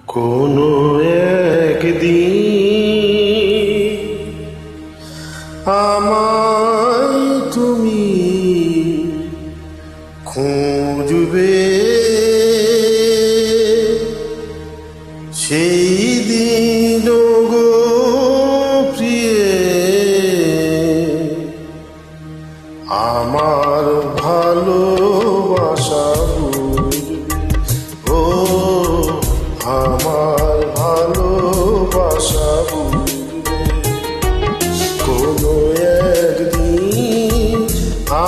কোনো একদিন আমায় তুমি খুঁজবে, সেই দিন গো প্রিয়ে আমার ভালোবাসা বুঝবে। ও আমার ভালোবাসা বুঝবে। কোনো একদিন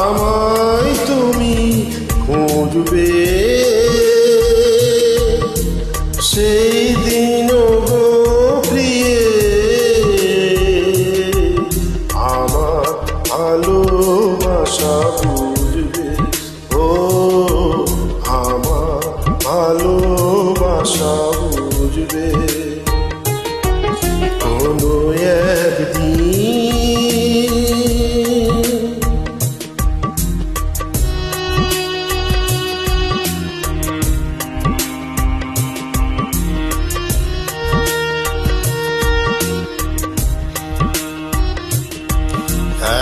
আমায় তুমি খুঁজবে, সেই দিন গো প্রিয়ে আমার ভালোবাসা বুঝবে। ও আমার ভালোবাসা বুঝবে। কোনো একদিন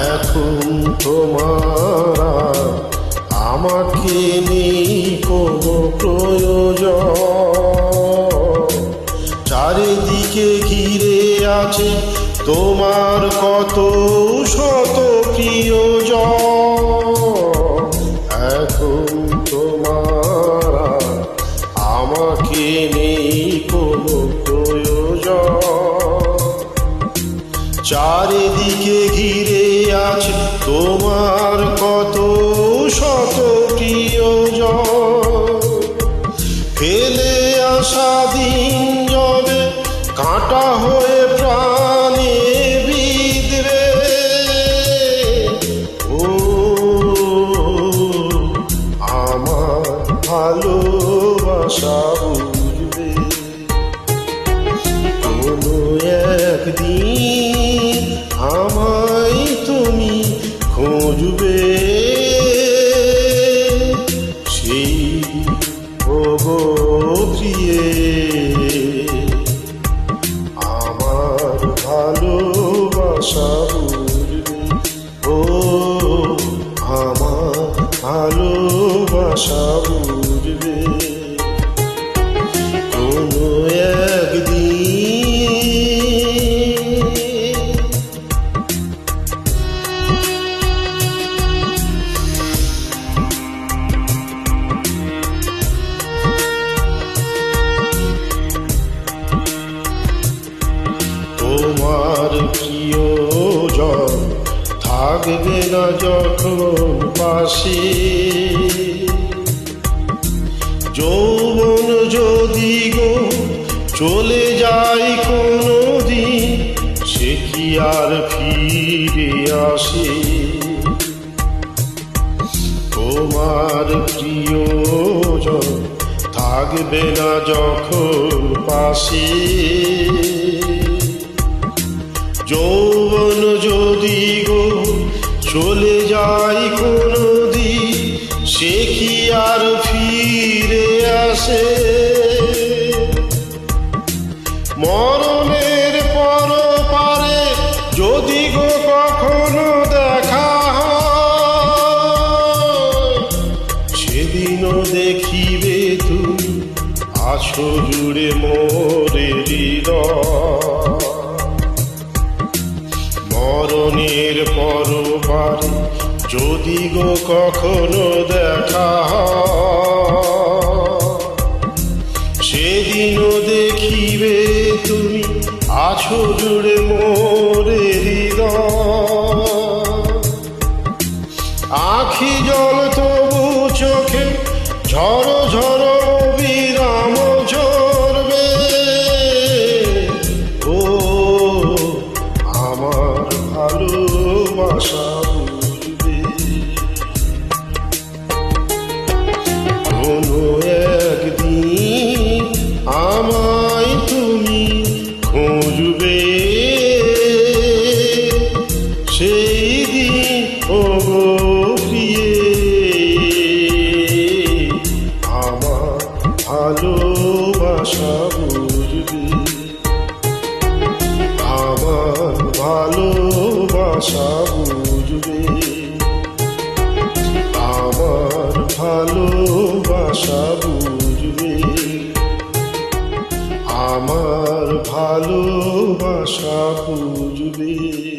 এখন তোমার আমাকে নেই কোনো প্রয়োজন, চারিদিকে ঘিরে আছে তোমার কত শত প্রিয়জন। এখন তোমার আমাকে নেই কোনো প্রয়োজন, চারিদিকে ঘিরে আছে তোমার কত শত প্রিয়জন। ফেলে আসা দিন যাবে কাঁটা হয়ে প্রাণে বিঁধবে। ও আমার ভালোবাসা বুঝবে। কোনো একদিন আমায় তুমি খুঁজবে, সেই গো প্রিয়ে আমার ভালোবাসা বুঝবে। ও আমার ভালোবাসা বুঝবে। কোনো একদিন তোমার প্রিয়জন থাকবে না যখন পাশে, যৌবন যদি গো চলে যায় কোনো দিন, সে কি আর ফিরে আসে? তোমার প্রিয়জন থাকবে না যখন পাশে, যৌবন যদি গো চলে যায় কোনো দিন, সে কি আর ফিরে আসে? মরণের পর পারে যদি গো কখনো দেখা হয়, সেদিনও দেখিবে তুমি আছো জুড়ে মোরে হৃদয়। মরণের পর পারে যদি গো কখনো দেখা হয়, সেদিনও দেখিবে তুমি আছো জুড়ে মোরে হৃদয়। আখি জল তবু চোখে ঝড় ঝড় বিরাম ঝরবে। ও আমার ভালোবাসা বুঝবে। কোনো একদিন আমায় তুমি খুঁজবে, সেই দিন ও প্রিয়ে আমার ভালো ভালোবাসা বুঝবে, আমার ভালোবাসা বুঝবে, আমার ভালোবাসা বুঝবে।